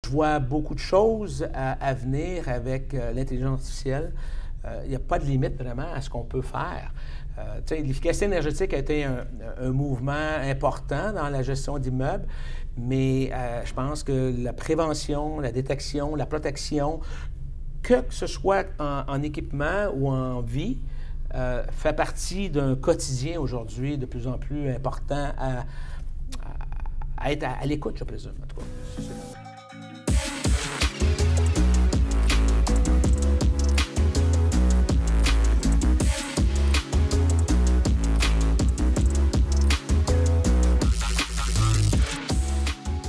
Je vois beaucoup de choses à venir avec l'intelligence artificielle. Il n'y a pas de limite vraiment à ce qu'on peut faire. L'efficacité énergétique a été un mouvement important dans la gestion d'immeubles, mais je pense que la prévention, la détection, la protection, que ce soit en équipement ou en vie, fait partie d'un quotidien aujourd'hui de plus en plus important à être à l'écoute, je présume, en tout cas.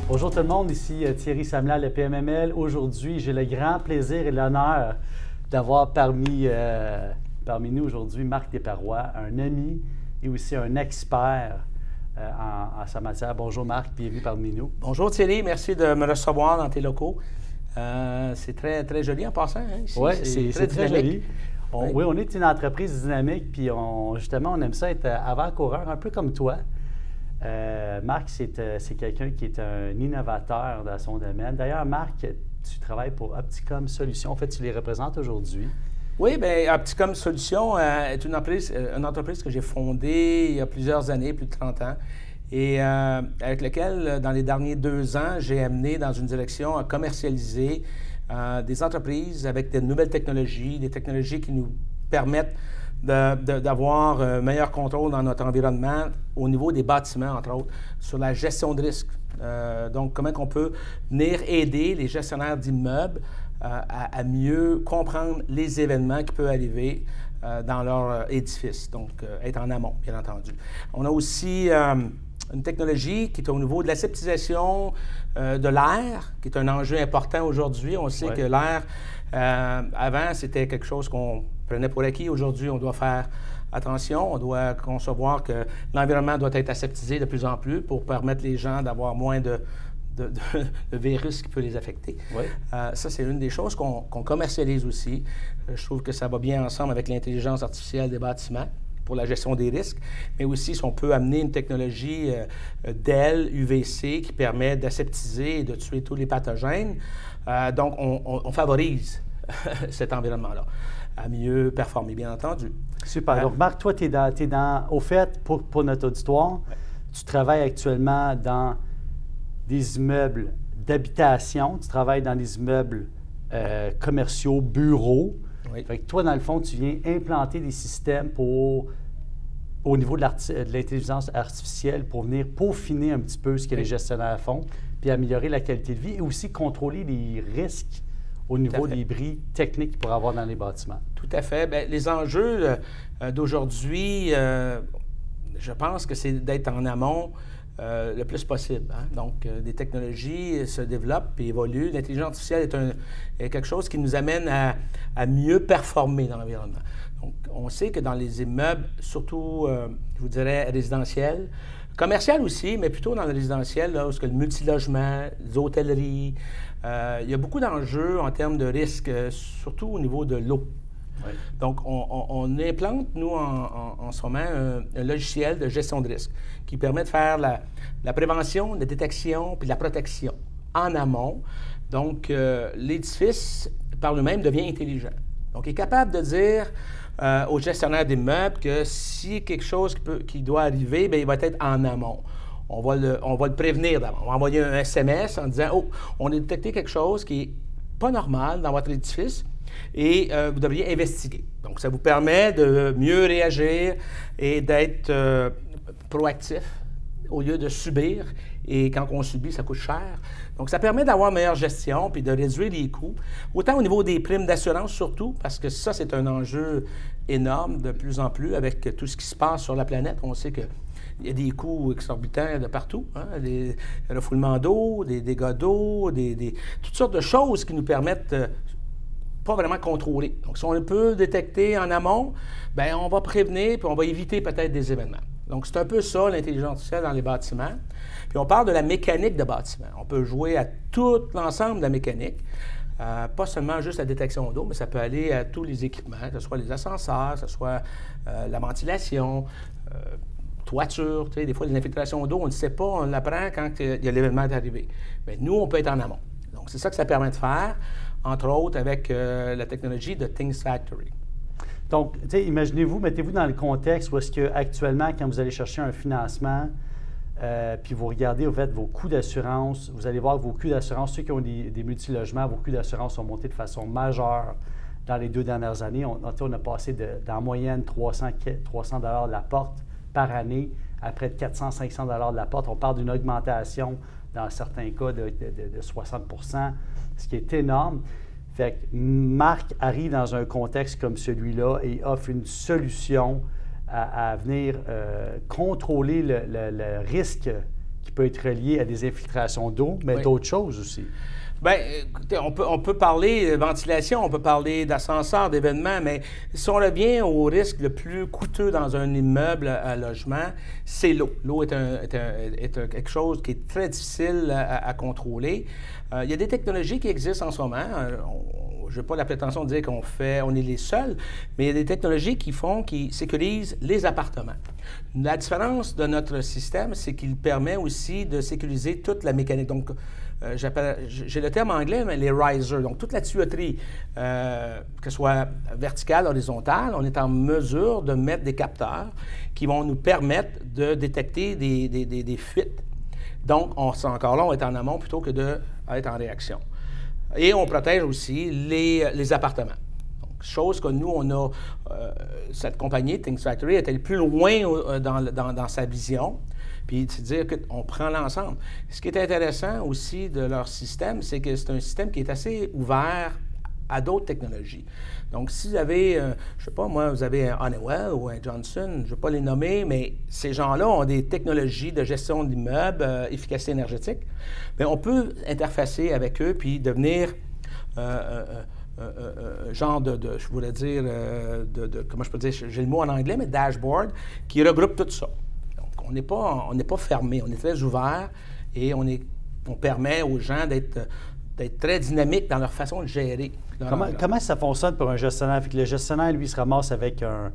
Bonjour tout le monde, ici Thierry Samlal, le PMML. Aujourd'hui, j'ai le grand plaisir et l'honneur d'avoir parmi nous aujourd'hui Marc Desparois, un ami et aussi un expert en sa matière. Bonjour Marc, bienvenue parmi nous. Bonjour Thierry, merci de me recevoir dans tes locaux. C'est très, très joli en passant. Hein, oui, c'est très joli. Oui, on est une entreprise dynamique, puis justement, on aime ça être avant-coureur, un peu comme toi. Marc, c'est quelqu'un qui est un innovateur dans son domaine. D'ailleurs, Marc, tu travailles pour Opticom Solutions. En fait, tu les représentes aujourd'hui. Oui, bien, Opticom Solutions est une entreprise que j'ai fondée il y a plusieurs années, plus de 30 ans, et avec laquelle, dans les derniers 2 ans, j'ai amené dans une direction à commercialiser des entreprises avec de nouvelles technologies, des technologies qui nous permettent d'avoir un meilleur contrôle dans notre environnement au niveau des bâtiments, entre autres, sur la gestion de risques. Donc, comment on peut venir aider les gestionnaires d'immeubles à mieux comprendre les événements qui peuvent arriver dans leur édifice, donc être en amont, bien entendu. On a aussi une technologie qui est au niveau de l'aseptisation de l'air, qui est un enjeu important aujourd'hui. On sait que l'air, avant, c'était quelque chose qu'on prenait pour acquis. Aujourd'hui, on doit faire attention. On doit concevoir que l'environnement doit être aseptisé de plus en plus pour permettre les gens d'avoir moins de virus qui peut les affecter. Oui. Ça, c'est une des choses qu'on commercialise aussi. Je trouve que ça va bien ensemble avec l'intelligence artificielle des bâtiments pour la gestion des risques, mais aussi si on peut amener une technologie DEL, UVC, qui permet d'aseptiser et de tuer tous les pathogènes. Donc, on favorise cet environnement-là à mieux performer, bien entendu. Super. Donc, Marc, toi, tu es au fait, pour notre auditoire, tu travailles actuellement dans des immeubles d'habitation, tu travailles dans des immeubles commerciaux, bureaux. Oui. Fait que toi, dans le fond, tu viens implanter des systèmes au niveau de l'intelligence artificielle pour venir peaufiner un petit peu ce que les gestionnaires font, puis améliorer la qualité de vie et aussi contrôler les risques au niveau des bris techniques qu'il pourrait avoir dans les bâtiments. Tout à fait. Bien, les enjeux d'aujourd'hui, je pense que c'est d'être en amont le plus possible. Hein? Donc, des technologies se développent et évoluent. L'intelligence artificielle est quelque chose qui nous amène à mieux performer dans l'environnement. Donc, on sait que dans les immeubles, surtout, je vous dirais, résidentiels, commercial aussi, mais plutôt dans le résidentiel, là, où le multilogement, les hôtelleries, il y a beaucoup d'enjeux en termes de risques, surtout au niveau de l'eau. Oui. Donc, on implante, nous, en ce moment, un logiciel de gestion de risque qui permet de faire la prévention, la détection puis la protection en amont. Donc, l'édifice, par lui-même, devient intelligent. Donc, il est capable de dire au gestionnaire d'immeuble que si quelque chose qui doit arriver, bien, il va être en amont. On va le prévenir d'abord. On va envoyer un SMS en disant « Oh, on a détecté quelque chose qui n'est pas normal dans votre édifice. » Et vous devriez investiguer. Donc, ça vous permet de mieux réagir et d'être proactif au lieu de subir. Et quand on subit, ça coûte cher. Donc, ça permet d'avoir une meilleure gestion puis de réduire les coûts. Autant au niveau des primes d'assurance, surtout, parce que ça, c'est un enjeu énorme de plus en plus avec tout ce qui se passe sur la planète. On sait qu'il y a des coûts exorbitants de partout. Hein? Des refoulements d'eau, des dégâts d'eau, toutes sortes de choses qui nous permettent pas vraiment contrôler. Donc, si on peut détecter en amont, bien, on va prévenir puis on va éviter peut-être des événements. Donc, c'est un peu ça, l'intelligence artificielle dans les bâtiments. Puis, on parle de la mécanique de bâtiment. On peut jouer à tout l'ensemble de la mécanique, pas seulement juste la détection d'eau, mais ça peut aller à tous les équipements, que ce soit les ascenseurs, que ce soit la ventilation, toiture, tu sais, des fois, les infiltrations d'eau, on ne sait pas, on l'apprend quand il y a l'événement d'arrivée. Bien, nous, on peut être en amont. Donc, c'est ça que ça permet de faire, entre autres avec la technologie de Things Factory. Donc, imaginez-vous, mettez-vous dans le contexte où est-ce qu'actuellement, quand vous allez chercher un financement, puis vous regardez, vous faites vos coûts d'assurance, vous allez voir que vos coûts d'assurance, ceux qui ont des multilogements, vos coûts d'assurance ont monté de façon majeure dans les 2 dernières années. On a passé en moyenne 300 $ de la porte par année à près de 400-500 $ de la porte. On parle d'une augmentation, dans certains cas, de 60 %, ce qui est énorme. Fait que Marc arrive dans un contexte comme celui-là et offre une solution à venir contrôler le risque qui peut être lié à des infiltrations d'eau, mais d'autres choses aussi. Bien, écoutez, on peut parler de ventilation, on peut parler d'ascenseur, d'événements, mais si on revient au risque le plus coûteux dans un immeuble à logement, c'est l'eau. L'eau est quelque chose qui est très difficile à contrôler. Il y a des technologies qui existent en ce moment. Je n'ai pas la prétention de dire on est les seuls, mais il y a des technologies qui sécurisent les appartements. La différence de notre système, c'est qu'il permet aussi de sécuriser toute la mécanique. Donc, j'ai le terme anglais, mais les risers, donc toute la tuyauterie, que ce soit verticale, horizontale, on est en mesure de mettre des capteurs qui vont nous permettre de détecter des fuites. Donc, encore là, on est en amont plutôt que d'être en réaction. Et on protège aussi les appartements. Donc, chose que nous, on a, cette compagnie, Things Factory, est allée plus loin dans sa vision. Puis, c'est dire qu'on prend l'ensemble. Ce qui est intéressant aussi de leur système, c'est que c'est un système qui est assez ouvert à d'autres technologies. Donc, si vous avez, je ne sais pas, moi, vous avez un Honeywell ou un Johnson, je ne vais pas les nommer, mais ces gens-là ont des technologies de gestion d'immeubles, efficacité énergétique. Bien, on peut interfacer avec eux puis devenir genre je voulais dire, comment je peux dire, j'ai le mot en anglais, mais dashboard, qui regroupe tout ça. On n'est pas fermé, on est très ouvert et on permet aux gens d'être très dynamiques dans leur façon de gérer. Comment ça fonctionne pour un gestionnaire? Fait que le gestionnaire, lui, se ramasse avec un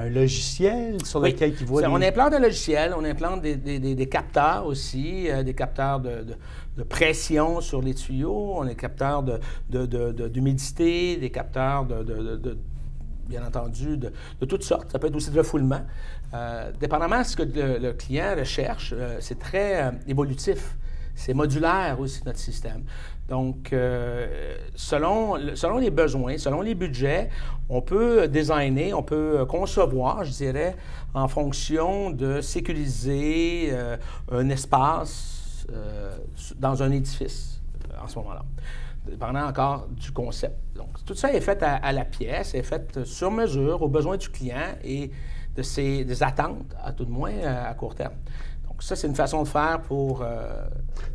logiciel sur lequel il voit... On implante un logiciel, on implante des capteurs aussi, des capteurs de pression sur les tuyaux, on a des capteurs d'humidité, des capteurs bien entendu, de toutes sortes. Ça peut être aussi de refoulement. Dépendamment de ce que le client recherche, c'est très évolutif. C'est modulaire aussi, notre système. Donc, selon les besoins, selon les budgets, on peut designer, on peut concevoir, je dirais, en fonction de sécuriser un espace dans un édifice en ce moment-là. Dépendant encore du concept. Donc, tout ça est fait à la pièce, est fait sur mesure, aux besoins du client et des attentes, à tout de moins, à court terme. Donc, ça, c'est une façon de faire pour...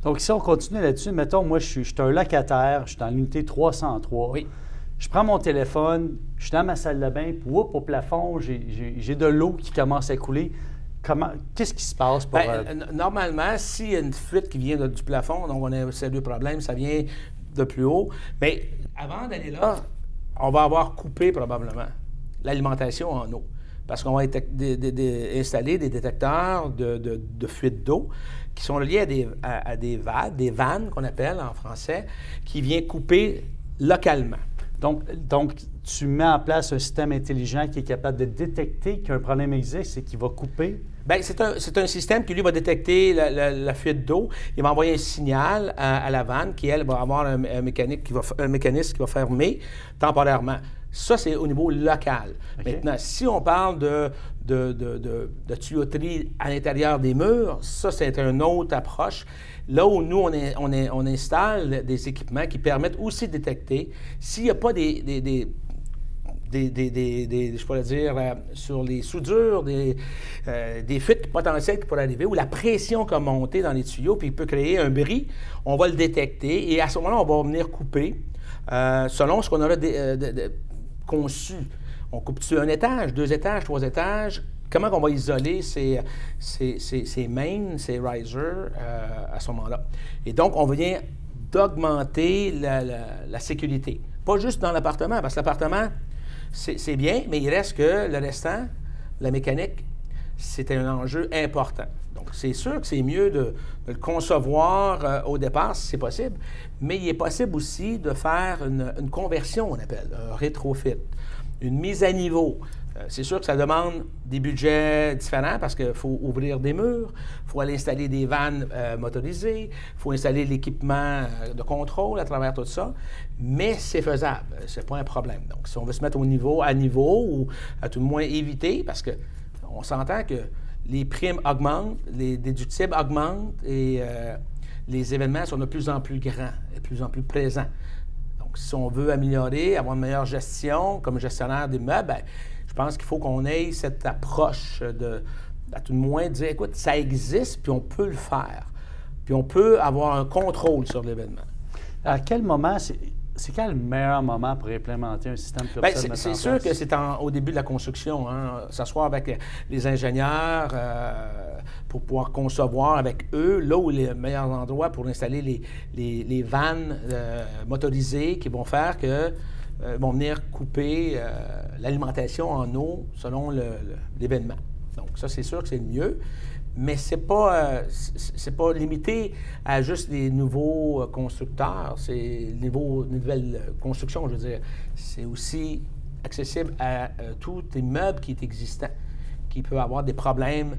Donc, si on continue là-dessus, mettons, moi, je suis un locataire, je suis dans l'unité 303. Oui. Je prends mon téléphone, je suis dans ma salle de bain, puis au plafond, j'ai de l'eau qui commence à couler. Qu'est-ce qui se passe pour... Normalement, s'il y a une fuite qui vient du plafond, donc on a ces deux problèmes, ça vient de plus haut. Mais avant d'aller là, on va avoir coupé probablement l'alimentation en eau. Parce qu'on va installer des détecteurs de fuite d'eau qui sont liés à des vannes qu'on appelle en français, qui viennent couper localement. Donc, tu mets en place un système intelligent qui est capable de détecter qu'un problème existe et qui va couper? Bien, c'est un système qui, lui, va détecter la fuite d'eau. Il va envoyer un signal à la vanne qui, elle, va avoir un mécanisme qui va fermer temporairement. Ça, c'est au niveau local. Okay. Maintenant, si on parle de tuyauterie à l'intérieur des murs, ça, c'est une autre approche. Là où nous, on installe des équipements qui permettent aussi de détecter s'il n'y a pas je pourrais dire, sur les soudures, des fuites potentielles qui pourraient arriver, ou la pression qui a monté dans les tuyaux, puis il peut créer un bris, on va le détecter, et à ce moment-là, on va venir couper selon ce qu'on aura conçu. On coupe-tu un étage, 2 étages, 3 étages? Comment on va isoler ces mains, ces risers à ce moment-là? Et donc, on vient d'augmenter la sécurité. Pas juste dans l'appartement, parce que l'appartement, c'est bien, mais il reste que le restant, la mécanique, c'était un enjeu important. Donc, c'est sûr que c'est mieux de le concevoir au départ, si c'est possible, mais il est possible aussi de faire une conversion, on appelle, un rétrofit, une mise à niveau. C'est sûr que ça demande des budgets différents parce qu'il faut ouvrir des murs, il faut aller installer des vannes motorisées, il faut installer l'équipement de contrôle à travers tout ça, mais c'est faisable, c'est pas un problème. Donc, si on veut se mettre à niveau ou à tout le moins éviter, parce qu'on s'entend que les primes augmentent, les déductibles augmentent et les événements sont de plus en plus grands, de plus en plus présents. Donc, si on veut améliorer, avoir une meilleure gestion comme gestionnaire d'immeubles, bien, je pense qu'il faut qu'on ait cette approche à tout le moins, de dire, écoute, ça existe, puis on peut le faire. Puis on peut avoir un contrôle sur l'événement. À quel moment, c'est quel le meilleur moment pour implémenter un système comme ça? C'est sûr que c'est au début de la construction, hein, s'asseoir avec les ingénieurs pour pouvoir concevoir avec eux là où les meilleurs endroits pour installer les vannes motorisées qui vont faire que vont venir couper l'alimentation en eau selon l'événement. Donc ça, c'est sûr que c'est le mieux. Mais c'est pas limité à juste les nouveaux constructeurs, c'est les nouvelles constructions, je veux dire. C'est aussi accessible à tout immeuble qui est existant, qui peut avoir des problèmes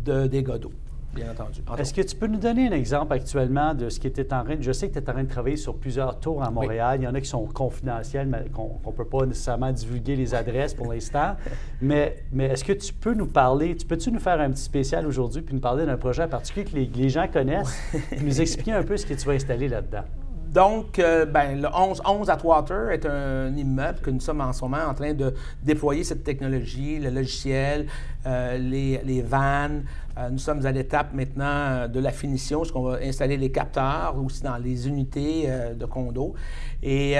de dégâts d'eau, bien entendu. Est-ce que tu peux nous donner un exemple actuellement de ce qui était en train de... Je sais que tu es en train de travailler sur plusieurs tours à Montréal. Oui. Il y en a qui sont confidentiels, mais qu'on ne peut pas nécessairement divulguer les adresses pour l'instant. Mais est-ce que tu peux nous parler, peux-tu nous faire un petit spécial aujourd'hui puis nous parler d'un projet en particulier que les gens connaissent, puis nous expliquer un peu ce que tu vas installer là-dedans? Donc, le 11 Atwater est un immeuble que nous sommes en ce moment en train de déployer cette technologie, le logiciel, les vannes. Nous sommes à l'étape maintenant de la finition, où on va installer les capteurs aussi dans les unités de condos. Et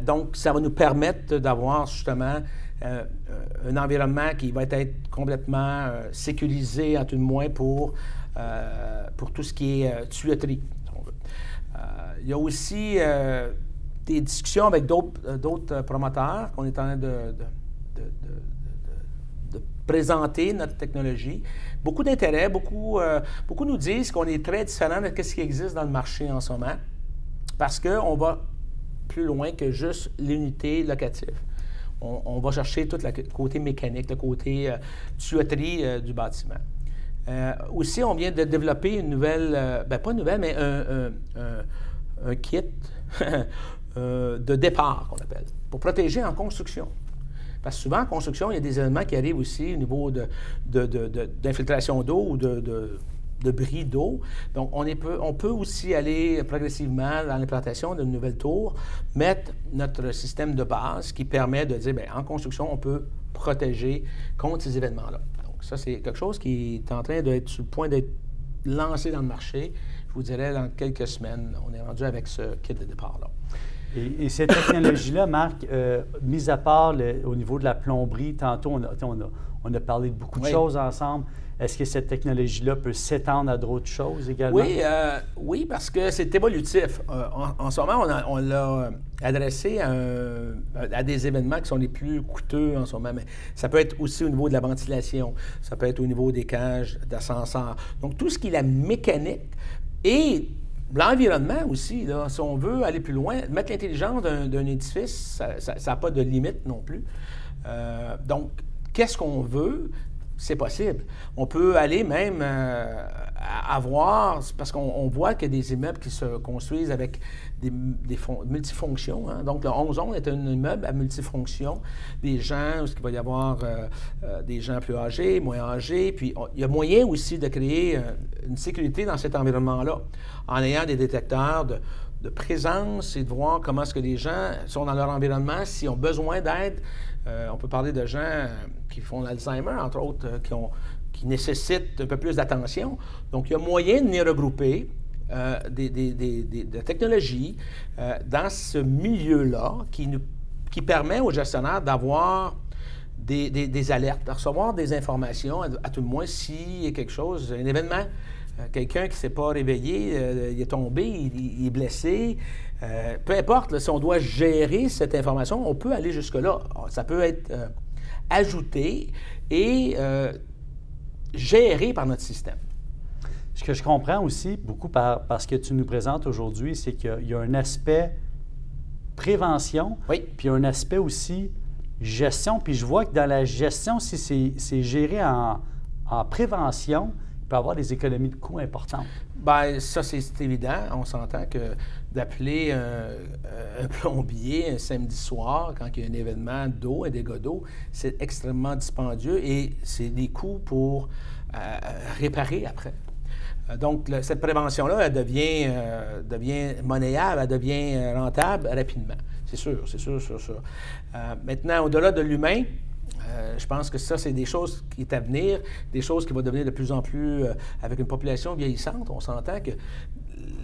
donc, ça va nous permettre d'avoir justement un environnement qui va être complètement sécurisé, à tout le moins pour tout ce qui est tuyauterie. Il y a aussi des discussions avec d'autres promoteurs qu'on est en train de présenter notre technologie. Beaucoup d'intérêt, beaucoup nous disent qu'on est très différent de ce qui existe dans le marché en ce moment parce qu'on va plus loin que juste l'unité locative. On va chercher tout le côté mécanique, le côté tuyauterie du bâtiment. Aussi, on vient de développer une nouvelle, pas une nouvelle, mais un kit de départ, qu'on appelle, pour protéger en construction. Parce que souvent, en construction, il y a des éléments qui arrivent aussi au niveau d'infiltration d'eau ou de bris d'eau. Donc, on peut aussi aller progressivement dans l'implantation d'une nouvelle tour, mettre notre système de base qui permet de dire, bien, en construction, on peut protéger contre ces événements-là. Donc, ça, c'est quelque chose qui est en train d'être sur le point d'être lancé dans le marché. Je vous dirais, dans quelques semaines, on est rendu avec ce kit de départ-là. Et cette technologie-là, Marc, mis à part au niveau de la plomberie, tantôt, on a parlé de beaucoup de choses ensemble. Est-ce que cette technologie-là peut s'étendre à d'autres choses également? Oui, parce que c'est évolutif. En ce moment, on l'a adressé à des événements qui sont les plus coûteux en ce moment. Mais ça peut être aussi au niveau de la ventilation, ça peut être au niveau des cages d'ascenseur. Donc, tout ce qui est la mécanique et l'environnement aussi, là, si on veut aller plus loin, mettre l'intelligence d'un édifice, ça n'a pas de limite non plus. Donc, qu'est-ce qu'on veut? C'est possible. On peut aller même avoir, parce qu'on voit qu'il y a des immeubles qui se construisent avec des multifonctions. Hein? Donc, le 11-11 est un immeuble à multifonction. Des gens, où il va y avoir des gens plus âgés, moins âgés. Puis, il y a moyen aussi de créer une sécurité dans cet environnement-là, en ayant des détecteurs de présence et de voir comment est-ce que les gens sont dans leur environnement, s'ils ont besoin d'aide. On peut parler de gens qui font l'Alzheimer, entre autres, qui nécessitent un peu plus d'attention. Donc, il y a moyen de venir regrouper des technologies dans ce milieu-là qui permet aux gestionnaires d'avoir des alertes, de recevoir des informations, à tout le moins s'il y a quelque chose, un événement. Quelqu'un qui ne s'est pas réveillé, il est tombé, il est blessé. Peu importe, là, si on doit gérer cette information, on peut aller jusque-là. Ça peut être ajouté et gérés par notre système. Ce que je comprends aussi, beaucoup par ce que tu nous présentes aujourd'hui, c'est qu'il y a un aspect prévention, puis un aspect aussi gestion. Puis je vois que dans la gestion, si c'est géré en prévention, il peut y avoir des économies de coûts importantes. Bien, ça, c'est évident. On s'entend que d'appeler un plombier un samedi soir, quand il y a un événement d'eau, un dégât d'eau, c'est extrêmement dispendieux et c'est des coûts pour réparer après. Donc, cette prévention-là, elle devient monnayable, elle devient rentable rapidement. C'est sûr. Maintenant, au-delà de l'humain, je pense que ça, c'est des choses qui est à venir, des choses qui vont devenir de plus en plus, avec une population vieillissante, on s'entend que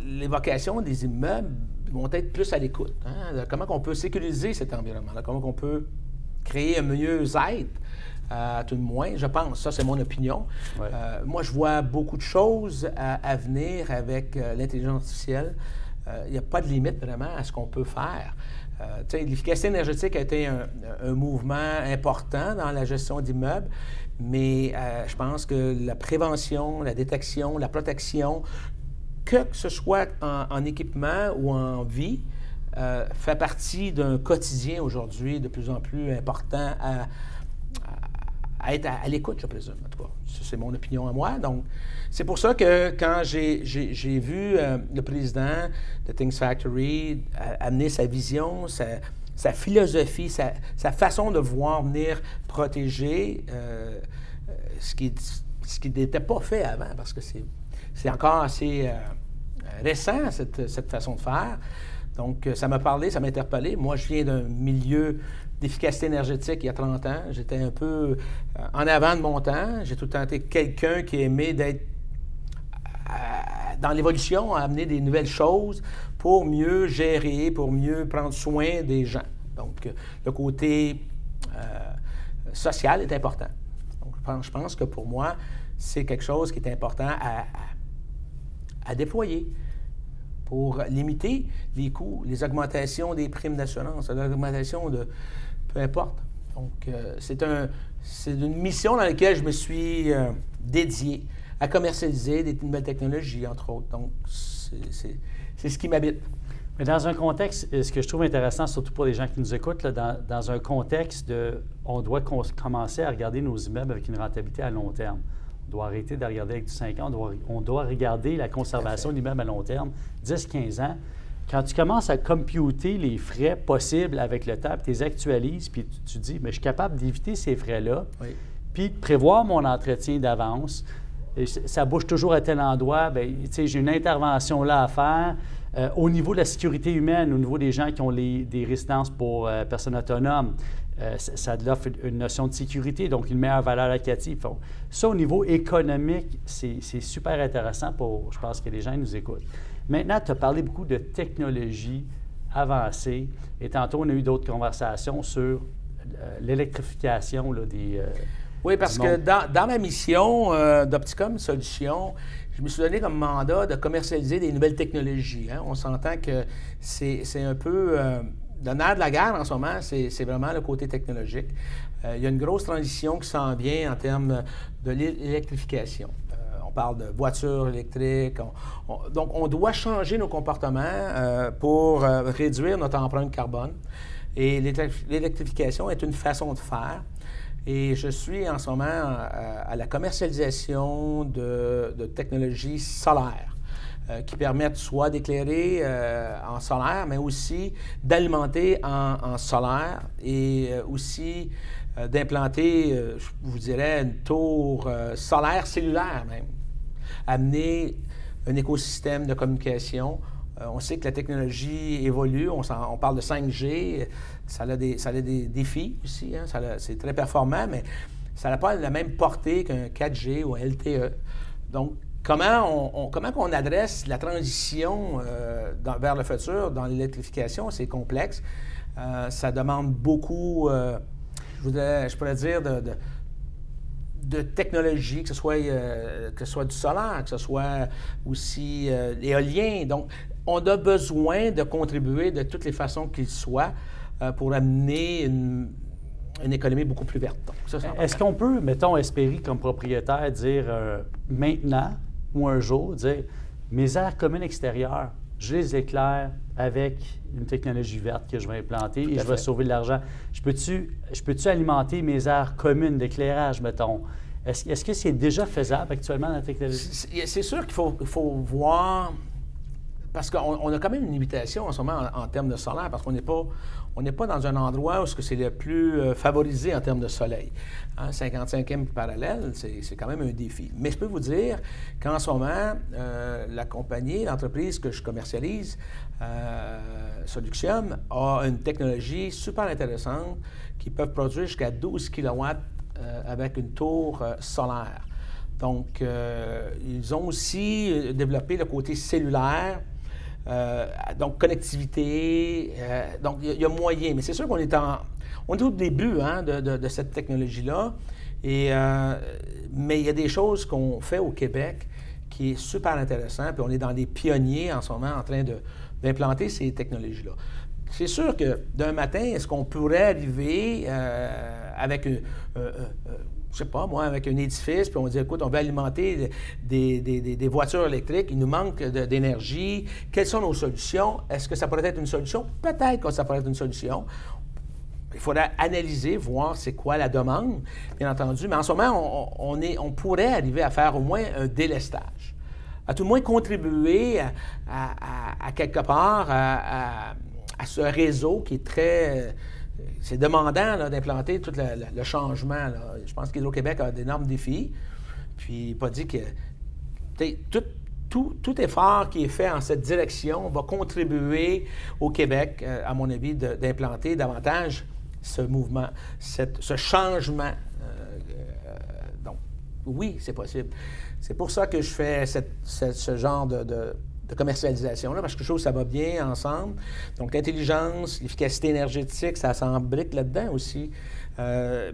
l'évocation des immeubles vont être plus à l'écoute. Hein? Comment on peut sécuriser cet environnement-là, comment on peut créer un mieux-être, à tout de moins, je pense. Ça, c'est mon opinion. Ouais. Moi, je vois beaucoup de choses à venir avec l'intelligence artificielle. Il n'y a pas de limite vraiment à ce qu'on peut faire. L'efficacité énergétique a été un mouvement important dans la gestion d'immeubles, mais je pense que la prévention, la détection, la protection, que ce soit en équipement ou en vie, fait partie d'un quotidien aujourd'hui de plus en plus important à être à l'écoute, je présume, en tout cas. C'est mon opinion à moi. Donc, c'est pour ça que quand j'ai vu le président de Things Factory amener sa vision, sa philosophie, sa façon de voir venir protéger ce qui n'était pas fait avant, parce que c'est encore assez récent, cette façon de faire. Donc, ça m'a parlé, ça m'a interpellé. Moi, je viens d'un milieu d'efficacité énergétique il y a 30 ans. J'étais un peu en avant de mon temps. J'ai tout le temps été quelqu'un qui aimait d'être dans l'évolution, à amener des nouvelles choses pour mieux gérer, pour mieux prendre soin des gens. Donc, le côté social est important. Donc, je pense que pour moi, c'est quelque chose qui est important à déployer pour limiter les coûts, les augmentations des primes d'assurance, l'augmentation de peu importe. Donc, c'est une mission dans laquelle je me suis dédié à commercialiser des nouvelles technologies, entre autres. Donc, c'est ce qui m'habite. Mais dans un contexte, ce que je trouve intéressant, surtout pour les gens qui nous écoutent, là, dans un contexte de on doit commencer à regarder nos immeubles avec une rentabilité à long terme. On doit arrêter de regarder avec du 5 ans, on doit regarder la conservation de l'immeuble à long terme, 10-15 ans. Quand tu commences à computer les frais possibles avec le temps, tu les actualises, puis tu dis, mais je suis capable d'éviter ces frais-là, puis de prévoir mon entretien d'avance. Ça bouge toujours à tel endroit, bien, j'ai une intervention là à faire. Au niveau de la sécurité humaine, au niveau des gens qui ont des résidences pour personnes autonomes, ça offre une notion de sécurité, donc une meilleure valeur locative. Ça, au niveau économique, c'est super intéressant je pense que les gens nous écoutent. Maintenant, tu as parlé beaucoup de technologie avancée et tantôt, on a eu d'autres conversations sur l'électrification des... oui, parce que dans ma mission d'Opticom Solutions, je me suis donné comme mandat de commercialiser des nouvelles technologies. Hein. On s'entend que c'est un peu... le nerf de la guerre en ce moment, c'est vraiment le côté technologique. Il y a une grosse transition qui s'en vient en termes de l'électrification. On parle de voitures électriques. Donc, on doit changer nos comportements pour réduire notre empreinte carbone. Et l'électrification est une façon de faire. Et je suis en ce moment à la commercialisation de technologies solaires qui permettent soit d'éclairer en solaire, mais aussi d'alimenter en solaire et aussi d'implanter, je vous dirais, une tour solaire cellulaire même. Amener un écosystème de communication. On sait que la technologie évolue, on parle de 5G, ça a des défis aussi, hein, c'est très performant, mais ça n'a pas la même portée qu'un 4G ou un LTE. Donc, comment on adresse la transition vers le futur dans l'électrification, c'est complexe. Ça demande beaucoup, je pourrais dire, de technologie, que ce soit du solaire, que ce soit aussi l'éolien. Donc, on a besoin de contribuer de toutes les façons qu'il soit pour amener une économie beaucoup plus verte. Donc, ça, est-ce qu'on peut, mettons, espérer comme propriétaire dire maintenant ou un jour, dire mes aires communes extérieures, je les éclaire avec une technologie verte que je vais implanter et je vais sauver de l'argent. Je peux-tu alimenter mes aires communes d'éclairage, mettons? Est-ce que c'est déjà faisable actuellement dans la technologie? C'est sûr qu'il faut voir, parce qu'on a quand même une limitation en ce moment en termes de solaire, parce qu'on n'est pas dans un endroit où c'est le plus favorisé en termes de soleil. 55e parallèle, c'est quand même un défi. Mais je peux vous dire qu'en ce moment, la compagnie, l'entreprise que je commercialise, Soluxium, a une technologie super intéressante qui peut produire jusqu'à 12 kW avec une tour solaire. Donc, ils ont aussi développé le côté cellulaire, donc connectivité. Donc, il y a moyen. Mais c'est sûr qu'on est au début de cette technologie-là. Mais il y a des choses qu'on fait au Québec qui est super intéressant. Puis on est dans des pionniers en ce moment en train d'implanter ces technologies-là. C'est sûr que d'un matin, est-ce qu'on pourrait arriver avec je sais pas, moi, avec un édifice, puis on dit, écoute, on veut alimenter des voitures électriques, il nous manque d'énergie, quelles sont nos solutions? Est-ce que ça pourrait être une solution? Peut-être que ça pourrait être une solution. Il faudrait analyser, voir c'est quoi la demande, bien entendu, mais en ce moment, on pourrait arriver à faire au moins un délestage. À tout le moins contribuer à quelque part à ce réseau qui est très... C'est demandant d'implanter tout le changement. Là. Je pense qu'Hydro-Québec a d'énormes défis. Puis, pas dit que tout effort qui est fait en cette direction va contribuer au Québec, à mon avis, d'implanter davantage ce mouvement, ce changement. Donc, oui, c'est possible. C'est pour ça que je fais ce genre de commercialisation-là, parce que je trouve que ça va bien ensemble. Donc, l'intelligence, l'efficacité énergétique, ça s'embrique là-dedans aussi.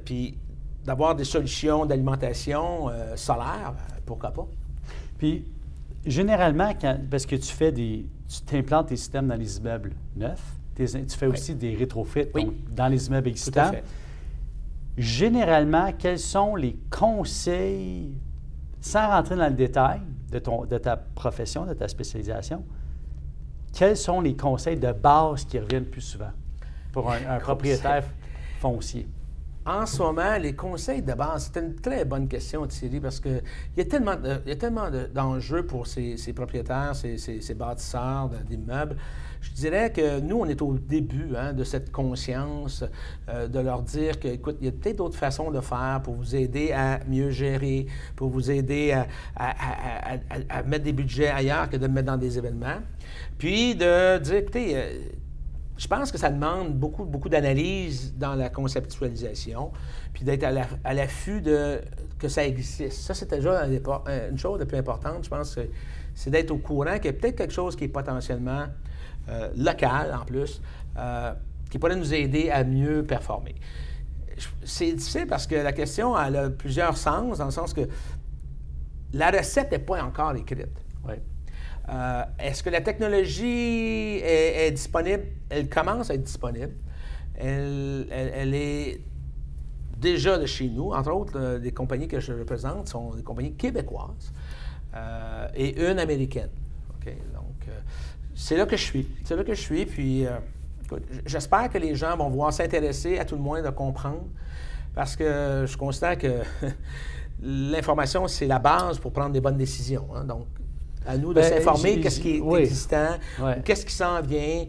Puis, d'avoir des solutions d'alimentation solaire, pourquoi pas? Puis, généralement, parce que tu t'implantes tes systèmes dans les immeubles neufs, tu fais aussi des rétrofits donc, dans les immeubles existants. Tout à fait. Généralement, quels sont les conseils, sans rentrer dans le détail de ta profession, de ta spécialisation, quels sont les conseils de base qui reviennent plus souvent pour un propriétaire foncier? En ce moment, les conseils de base, c'est une très bonne question, Thierry, parce qu'il y a tellement d'enjeux pour ces propriétaires, ces bâtisseurs d'immeubles. Je dirais que nous, on est au début de cette conscience de leur dire que, écoute, il y a peut-être d'autres façons de faire pour vous aider à mieux gérer, pour vous aider à mettre des budgets ailleurs que de le mettre dans des événements. Puis de dire, écoutez, je pense que ça demande beaucoup d'analyse dans la conceptualisation, puis d'être à l'affût que ça existe. Ça, c'est déjà une chose de plus importante, je pense, c'est d'être au courant qu'il y a peut-être quelque chose qui est potentiellement local, en plus, qui pourrait nous aider à mieux performer. C'est difficile parce que la question elle a plusieurs sens, dans le sens que la recette n'est pas encore écrite. Oui. Est-ce que la technologie est disponible? Elle commence à être disponible. Elle est déjà de chez nous. Entre autres, les compagnies que je représente sont des compagnies québécoises et une américaine. Okay? Donc, c'est là que je suis. C'est là que je suis. Puis, écoute, j'espère que les gens vont vouloir s'intéresser, à tout le moins de comprendre, parce que je constate que l'information, c'est la base pour prendre des bonnes décisions. Hein? Donc, à nous de s'informer qu'est-ce qui est existant, qu'est-ce qui s'en vient,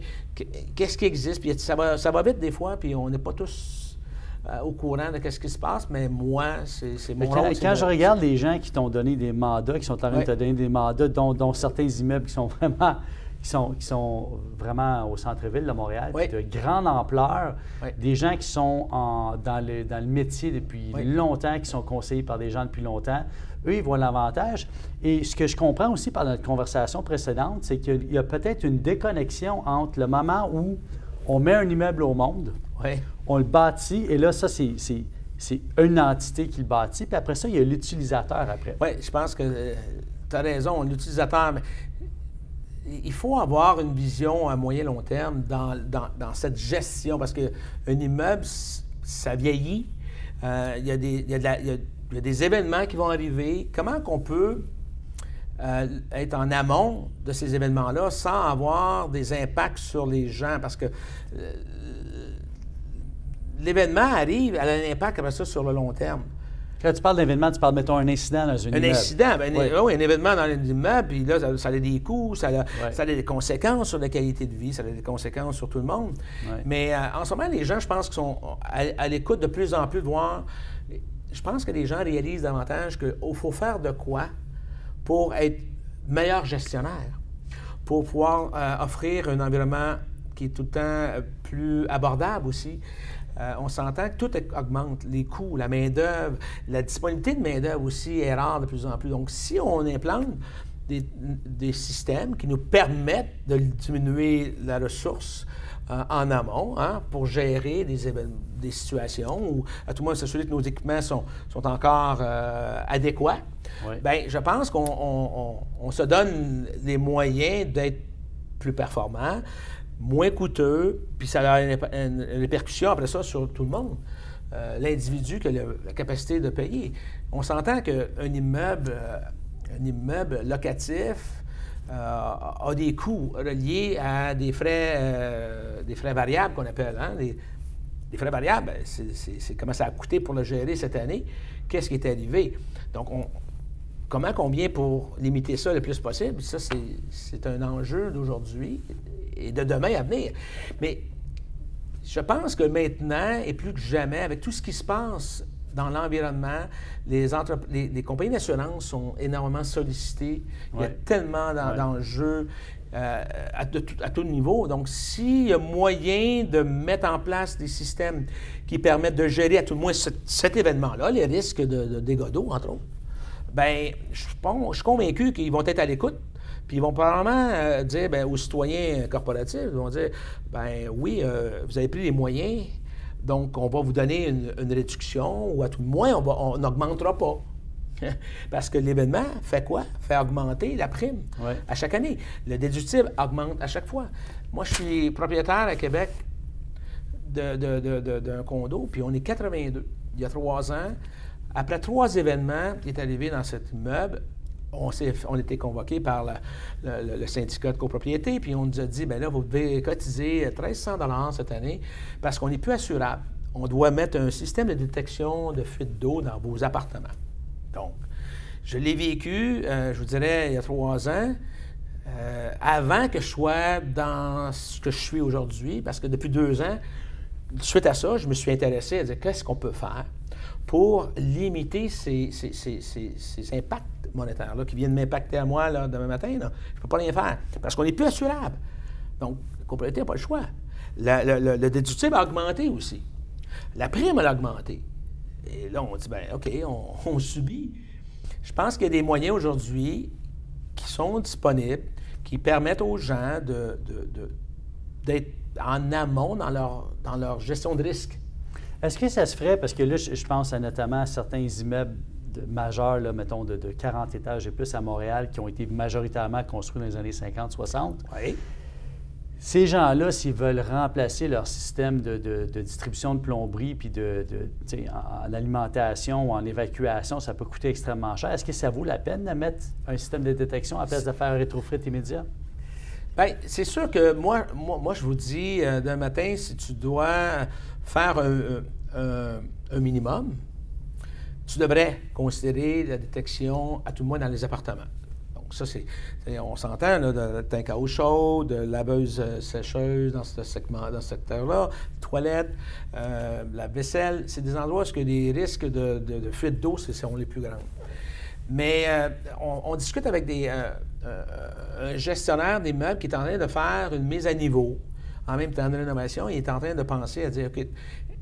qu'est-ce qui existe. Puis ça va vite des fois, puis on n'est pas tous au courant de ce qui se passe, mais moi, c'est mon rôle. Quand je regarde les gens qui t'ont donné des mandats, qui sont en train de te donner des mandats, dont certains immeubles qui sont vraiment au centre-ville de Montréal, de grande ampleur, des gens qui sont dans le métier depuis longtemps, qui sont conseillés par des gens depuis longtemps, eux, ils voient l'avantage. Et ce que je comprends aussi par notre conversation précédente, c'est qu'il y a peut-être une déconnexion entre le moment où on met un immeuble au monde, on le bâtit, et là, ça, c'est une entité qui le bâtit, puis après ça, il y a l'utilisateur après. Oui, je pense que tu as raison, l'utilisateur... Il faut avoir une vision à moyen long terme dans cette gestion, parce qu'un immeuble, ça vieillit. Il y a des événements qui vont arriver. Comment qu'on peut être en amont de ces événements-là sans avoir des impacts sur les gens? Parce que l'événement arrive, elle a un impact après ça sur le long terme. Quand tu parles d'événement, tu parles, mettons, un incident dans une immeuble. Un incident, oui, un événement dans un immeuble, puis là, ça a des coûts, ça a des conséquences sur la qualité de vie, ça a des conséquences sur tout le monde. Ouais. Mais en ce moment, les gens, je pense, qu'ils sont à l'écoute de plus en plus de voir. Je pense que les gens réalisent davantage qu'il faut faire de quoi pour être meilleur gestionnaire, pour pouvoir offrir un environnement qui est tout le temps plus abordable aussi. On s'entend que tout augmente, les coûts, la main-d'œuvre, la disponibilité de main-d'œuvre aussi est rare de plus en plus. Donc, si on implante des systèmes qui nous permettent de diminuer la ressource en amont pour gérer des situations ou à tout le moins s'assurer que nos équipements sont encore adéquats, oui. Bien, je pense qu'on se donne les moyens d'être plus performants, moins coûteux, puis ça a une répercussion après ça sur tout le monde. L'individu qui a la capacité de payer. On s'entend qu'un immeuble locatif a des coûts reliés à des frais variables qu'on appelle. Des frais variables, c'est comment ça a coûté pour le gérer cette année, qu'est-ce qui est arrivé. Donc, comment qu'on vient pour limiter ça le plus possible? Ça, c'est un enjeu d'aujourd'hui et de demain à venir. Mais je pense que maintenant, et plus que jamais, avec tout ce qui se passe dans l'environnement, les compagnies d'assurance sont énormément sollicitées. Il y a tellement d'enjeux à tout niveau. Donc, s'il y a moyen de mettre en place des systèmes qui permettent de gérer à tout le moins cet événement-là, les risques de dégâts d'eau, entre autres, bien, je suis convaincu qu'ils vont être à l'écoute. Puis ils vont probablement dire aux citoyens corporatifs, ils vont dire, bien oui, vous avez pris les moyens, donc on va vous donner une réduction, ou à tout le moins, on n'augmentera pas. Parce que l'événement fait quoi? Fait augmenter la prime à chaque année. Le déductible augmente à chaque fois. Moi, je suis propriétaire à Québec d'un condo, puis on est 82. Il y a 3 ans, après 3 événements qui est arrivé dans cet immeuble, on a été convoqué par le syndicat de copropriété, puis on nous a dit, bien là, vous devez cotiser 1 300 $ cette année parce qu'on n'est plus assurable. On doit mettre un système de détection de fuite d'eau dans vos appartements. Donc, je l'ai vécu, je vous dirais, il y a 3 ans, avant que je sois dans ce que je suis aujourd'hui, parce que depuis 2 ans, suite à ça, je me suis intéressé à dire qu'est-ce qu'on peut faire pour limiter ces impacts monétaires-là qui viennent m'impacter à moi là, demain matin. Là. Je ne peux pas rien faire parce qu'on n'est plus assurable. Donc, la copropriété n'a pas le choix. Le déductible a augmenté aussi. La prime a augmenté. Et là, on dit, bien, OK, on subit. Je pense qu'il y a des moyens aujourd'hui qui sont disponibles, qui permettent aux gens d'être en amont dans leur gestion de risque. Est-ce que ça se ferait, parce que là, je pense notamment à certains immeubles majeurs, là, mettons, de 40 étages et plus à Montréal, qui ont été majoritairement construits dans les années 50-60. Oui. Ces gens-là, s'ils veulent remplacer leur système de distribution de plomberie puis en alimentation ou en évacuation, ça peut coûter extrêmement cher. Est-ce que ça vaut la peine de mettre un système de détection à la place de faire un rétrofit immédiat? Bien, c'est sûr que moi, je vous dis, d'un matin, si tu dois faire un minimum, tu devrais considérer la détection à tout le moins dans les appartements. Donc ça, on s'entend, là, de tank à eau chaude, de laveuse sécheuse dans ce secteur-là, toilettes, la vaisselle. C'est des endroits où les risques de fuite d'eau sont les plus grands. Mais on discute avec un gestionnaire d'immeuble qui est en train de faire une mise à niveau en même temps de rénovation. Il est en train de penser à dire, OK,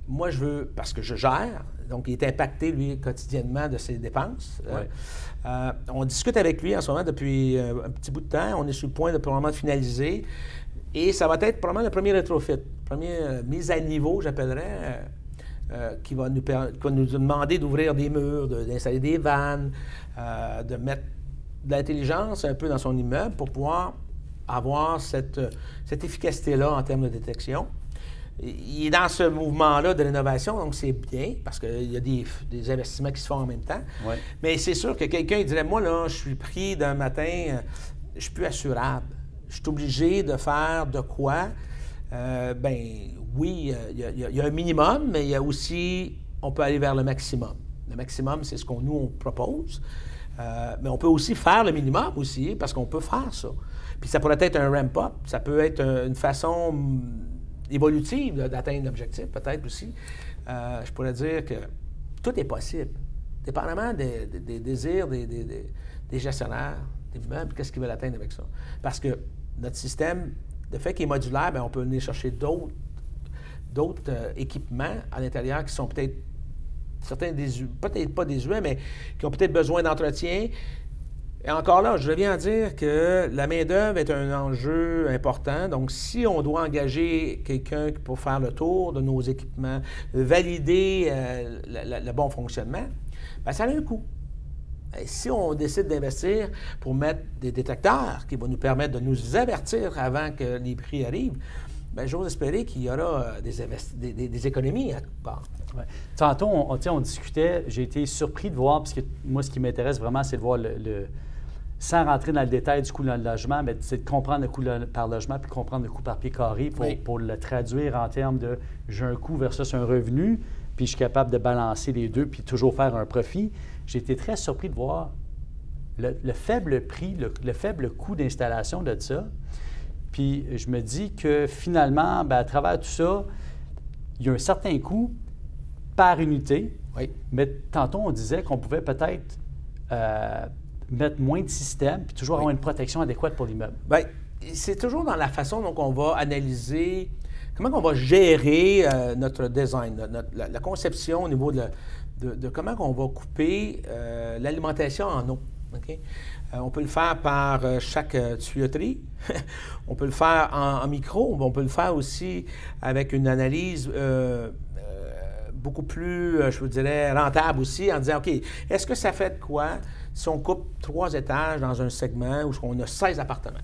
moi, je veux, parce que je gère, donc il est impacté, lui, quotidiennement de ses dépenses. Ouais. On discute avec lui en ce moment depuis un petit bout de temps. On est sur le point de probablement finaliser. Et ça va être probablement le premier rétrofit, première mise à niveau, j'appellerais, qui va nous demander d'ouvrir des murs, d'installer des vannes, de mettre de l'intelligence un peu dans son immeuble pour pouvoir avoir cette efficacité-là en termes de détection. il est dans ce mouvement-là de rénovation, donc c'est bien, parce qu'il y a des investissements qui se font en même temps. Ouais. Mais c'est sûr que quelqu'un dirait, moi, là, je suis pris d'un matin, je suis plus assurable. Je suis obligé de faire de quoi? Oui, il y a un minimum, mais il y a aussi, on peut aller vers le maximum. Le maximum, c'est ce qu'on nous propose. Mais on peut aussi faire le minimum aussi, parce qu'on peut faire ça. Puis ça pourrait être un ramp-up, ça peut être une façon évolutive d'atteindre l'objectif, peut-être aussi. Je pourrais dire que tout est possible, dépendamment des désirs des gestionnaires, des meubles, qu'est-ce qu'ils veulent atteindre avec ça. Parce que notre système, le fait qu'il est modulaire, bien, on peut venir chercher d'autres équipements à l'intérieur qui sont peut-être certains peut-être pas désuets, mais qui ont peut-être besoin d'entretien. Et encore là, je reviens à dire que la main-d'œuvre est un enjeu important. Donc, si on doit engager quelqu'un pour faire le tour de nos équipements, valider le bon fonctionnement, bien, ça a un coût. Et si on décide d'investir pour mettre des détecteurs qui vont nous permettre de nous avertir avant que les prix arrivent, bien, j'ose espérer qu'il y aura des économies à quelque part. Ouais. Tantôt, on discutait, j'ai été surpris de voir, parce que moi, ce qui m'intéresse vraiment, c'est de voir sans rentrer dans le détail du coût de logement, mais c'est de comprendre le coût par logement puis comprendre le coût par pied carré pour le traduire en termes de j'ai un coût versus un revenu, puis je suis capable de balancer les deux puis toujours faire un profit. J'ai été très surpris de voir le faible prix, le faible coût d'installation de ça. Puis je me dis que finalement, bien, à travers tout ça, il y a un certain coût par unité. Oui. Mais tantôt, on disait qu'on pouvait peut-être mettre moins de systèmes puis toujours avoir une protection adéquate pour l'immeuble. Bien, c'est toujours dans la façon dont on va analyser, comment on va gérer notre design, la conception au niveau de comment on va couper l'alimentation en eau. Okay? On peut le faire par chaque tuyauterie. On peut le faire en micro. On peut le faire aussi avec une analyse beaucoup plus, je vous dirais, rentable aussi, en disant, OK, est-ce que ça fait de quoi si on coupe 3 étages dans un segment où on a 16 appartements?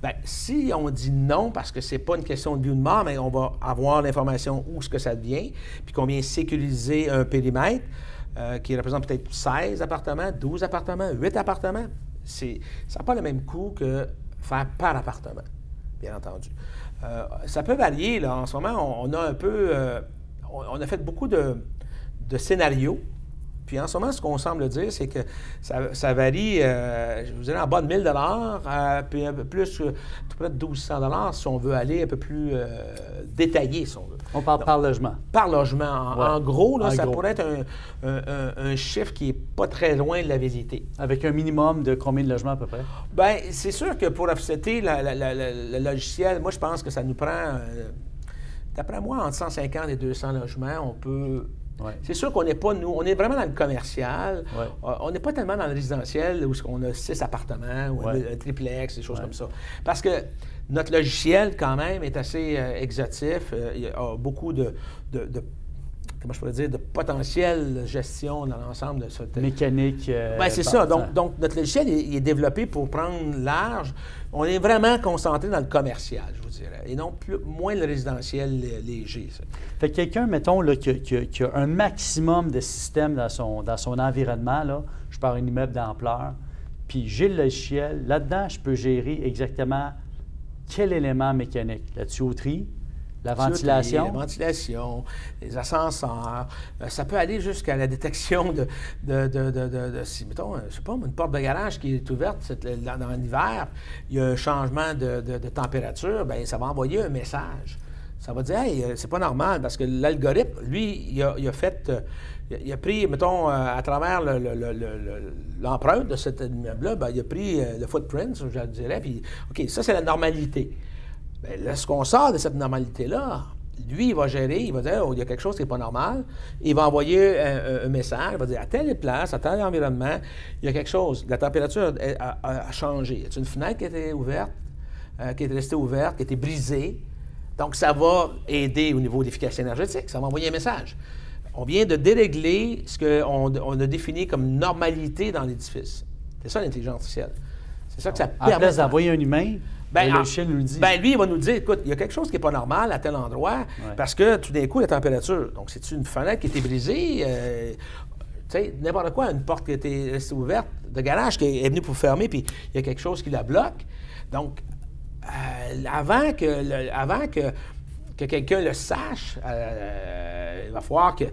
Bien, si on dit non, parce que c'est pas une question de vie ou de mort, mais on va avoir l'information où est-ce que ça devient, puis qu'on vient sécuriser un périmètre qui représente peut-être 16 appartements, 12 appartements, 8 appartements, ça n'a pas le même coût que faire par appartement, bien entendu. Ça peut varier, là. En ce moment, on a un peu... on a fait beaucoup de scénarios. Puis en ce moment, ce qu'on semble dire, c'est que ça varie, je vous dirais, en bas de 1 000 puis un peu plus, tout près de 1 200 si on veut aller un peu plus détaillé, si on veut. On parle par logement. Par logement. En gros, là, ça gros. Pourrait être un chiffre qui n'est pas très loin de la vérité. Avec un minimum de combien de logements à peu près? Bien, c'est sûr que pour offsetter le logiciel, moi, je pense que ça nous prend, d'après moi, entre 150 et 200 logements, on peut... Ouais. C'est sûr qu'on n'est pas, nous, on est vraiment dans le commercial. Ouais. On n'est pas tellement dans le résidentiel où on a 6 appartements ou un triplex, des choses comme ça. Parce que notre logiciel, quand même, est assez exotif. Il y a beaucoup de comment je pourrais dire, de potentiel gestion dans l'ensemble de cette... Mécanique. Bien, c'est ça. Donc, notre logiciel, il est développé pour prendre large. On est vraiment concentré dans le commercial, je vous dirais, et non moins le résidentiel léger. Ça. Fait que quelqu'un, mettons, là, qui a un maximum de systèmes dans son environnement, là, je pars un immeuble d'ampleur, puis j'ai le logiciel, là-dedans, je peux gérer exactement quel élément mécanique? La tuyauterie, la ventilation. La ventilation, les ascenseurs. Ça peut aller jusqu'à la détection si, mettons, je sais pas, une porte de garage qui est ouverte dans l'hiver, il y a un changement de température, bien, ça va envoyer un message. Ça va dire, hey, c'est pas normal, parce que l'algorithme, lui, il a pris, mettons, à travers l'empreinte de cet immeuble-là, bien, il a pris le footprint, je dirais, puis, OK, ça, c'est la normalité. Bien, lorsqu'on sort de cette normalité-là, lui, il va gérer, il va dire, oh, il y a quelque chose qui n'est pas normal. Il va envoyer un message, il va dire, à telle place, à tel environnement, il y a quelque chose. La température a changé. C'est une fenêtre qui était ouverte, qui est restée ouverte, qui a été brisée. Donc, ça va aider au niveau de l'efficacité énergétique. Ça va envoyer un message. On vient de dérégler ce qu'on a défini comme normalité dans l'édifice. C'est ça l'intelligence artificielle. C'est ça que ça permet. En place d'envoyer un humain, le logiciel nous le dit. Lui, il va nous dire, écoute, il y a quelque chose qui n'est pas normal à tel endroit parce que tout d'un coup, la température. Donc, c'est une fenêtre qui a été brisée, tu sais, n'importe quoi, une porte qui a été restée ouverte, de garage qui est venue pour fermer, puis il y a quelque chose qui la bloque. Donc, avant que quelqu'un le sache, il va falloir que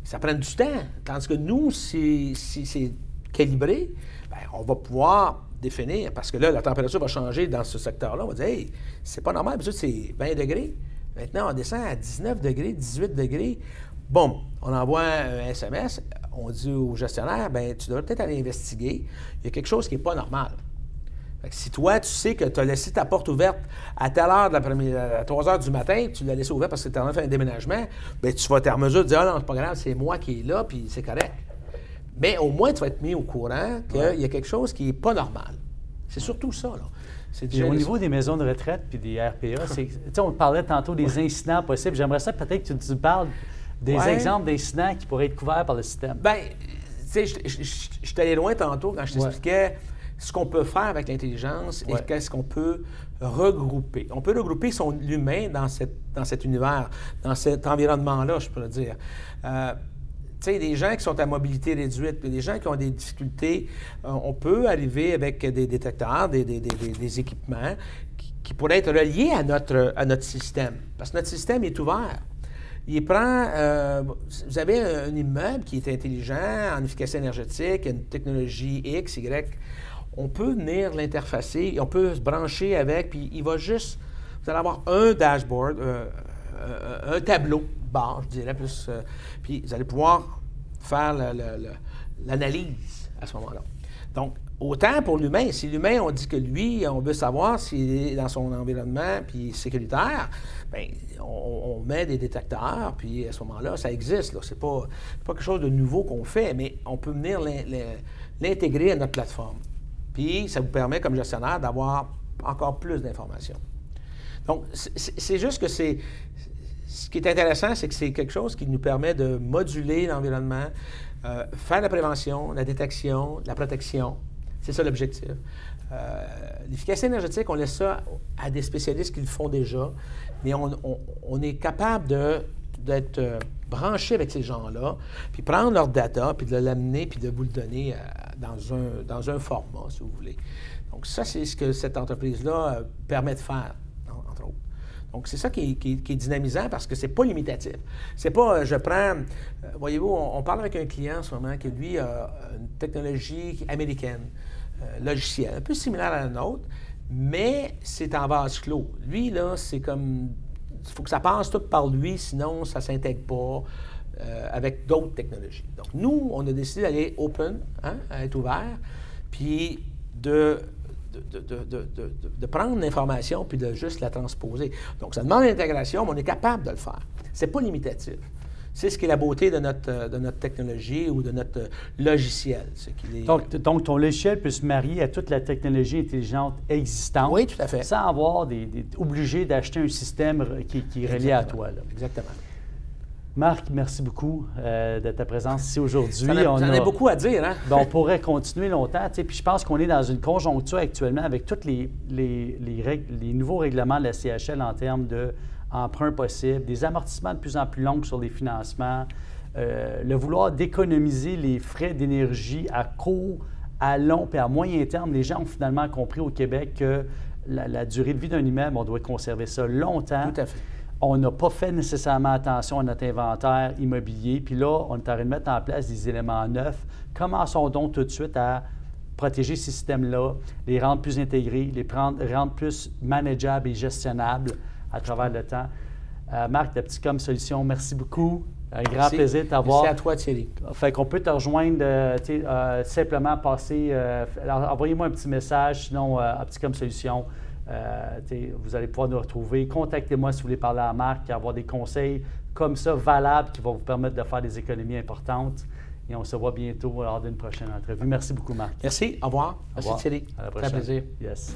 ça prenne du temps. Tandis que nous, si c'est calibré, bien, on va pouvoir définir, parce que là, la température va changer dans ce secteur-là. On va dire, hey, c'est pas normal, parce que c'est 20 degrés. Maintenant, on descend à 19 degrés, 18 degrés. Boum, on envoie un SMS, on dit au gestionnaire, bien, tu devrais peut-être aller investiguer. Il y a quelque chose qui n'est pas normal. Fait que si toi, tu sais que tu as laissé ta porte ouverte à telle heure de l'après-midi, à 3 heures du matin, tu l'as laissée ouverte parce que tu es en train de faire un déménagement, bien, tu vas être en mesure de dire, ah non, c'est pas grave, c'est moi qui est là, puis c'est correct. Mais au moins, tu vas être mis au courant qu'il y a quelque chose qui n'est pas normal. C'est surtout ça, là. Et au niveau des maisons de retraite puis des RPA, on parlait tantôt des incidents possibles. J'aimerais ça peut-être que tu parles des exemples d'incidents qui pourraient être couverts par le système. Bien, tu sais, je suis allé loin tantôt quand je t'expliquais ce qu'on peut faire avec l'intelligence et qu'est-ce qu'on peut regrouper. On peut regrouper l'humain dans cet univers, dans cet environnement-là, je pourrais dire. Tu sais, des gens qui sont à mobilité réduite, des gens qui ont des difficultés, on peut arriver avec des détecteurs, des équipements qui pourraient être reliés à notre système. Parce que notre système est ouvert. Il prend... vous avez un immeuble qui est intelligent, en efficacité énergétique, une technologie X, Y. On peut venir l'interfacer, on peut se brancher avec, puis il va juste... Vous allez avoir un dashboard, un tableau barre, je dirais, plus... puis vous allez pouvoir faire l'analyse à ce moment-là. Donc, autant pour l'humain, si l'humain, on dit que lui, on veut savoir s'il est dans son environnement puis sécuritaire, bien, on met des détecteurs, puis à ce moment-là, ça existe. C'est pas quelque chose de nouveau qu'on fait, mais on peut venir l'intégrer à notre plateforme. Puis, ça vous permet, comme gestionnaire, d'avoir encore plus d'informations. Donc, c'est juste que ce qui est intéressant, c'est que c'est quelque chose qui nous permet de moduler l'environnement, faire la prévention, la détection, la protection. C'est ça l'objectif. L'efficacité énergétique, on laisse ça à des spécialistes qui le font déjà, mais on est capable d'être branché avec ces gens-là, puis prendre leur data, puis de l'amener, puis de vous le donner dans un format, si vous voulez. Donc ça, c'est ce que cette entreprise-là permet de faire, entre autres. Donc, c'est ça qui est dynamisant parce que c'est pas limitatif. C'est pas, je prends... voyez-vous, on parle avec un client en ce moment qui, lui, a une technologie américaine, logicielle, un peu similaire à la nôtre, mais c'est en vase clos. Lui, là, c'est comme... Il faut que ça passe tout par lui, sinon ça ne s'intègre pas avec d'autres technologies. Donc, nous, on a décidé d'aller open, à être ouvert, puis de prendre l'information puis de juste la transposer. Donc, ça demande l'intégration, mais on est capable de le faire. C'est pas limitatif. C'est ce qui est la beauté de notre technologie ou de notre logiciel. Donc, ton logiciel peut se marier à toute la technologie intelligente existante. Oui, tout à fait. Sans avoir obligé d'acheter un système qui est relié à toi. Là. Exactement. Marc, merci beaucoup de ta présence ici aujourd'hui. J'en ai beaucoup à dire. Hein? On pourrait continuer longtemps. Puis je pense qu'on est dans une conjoncture actuellement avec tous les nouveaux règlements de la CHL en termes d'emprunts possibles, des amortissements de plus en plus longs sur les financements, le vouloir d'économiser les frais d'énergie à court, à long et à moyen terme. Les gens ont finalement compris au Québec que la durée de vie d'un immeuble, on doit conserver ça longtemps. Tout à fait. On n'a pas fait nécessairement attention à notre inventaire immobilier. Puis là, on est en train de mettre en place des éléments neufs. Commençons donc tout de suite à protéger ces systèmes-là, les rendre plus intégrés, les rendre plus manageables et gestionnables à travers le temps. Marc, de Apticom Solutions, merci beaucoup. Un grand plaisir de t'avoir. Merci à toi, Thierry. Fait qu'on peut te rejoindre, simplement passer, envoyez-moi un petit message, sinon Apticom Solutions. Vous allez pouvoir nous retrouver. Contactez-moi si vous voulez parler à Marc et avoir des conseils comme ça, valables, qui vont vous permettre de faire des économies importantes. Et on se voit bientôt lors d'une prochaine entrevue. Merci beaucoup, Marc. Merci. Au revoir. Merci, Thierry. À la prochaine. Très plaisir. Yes.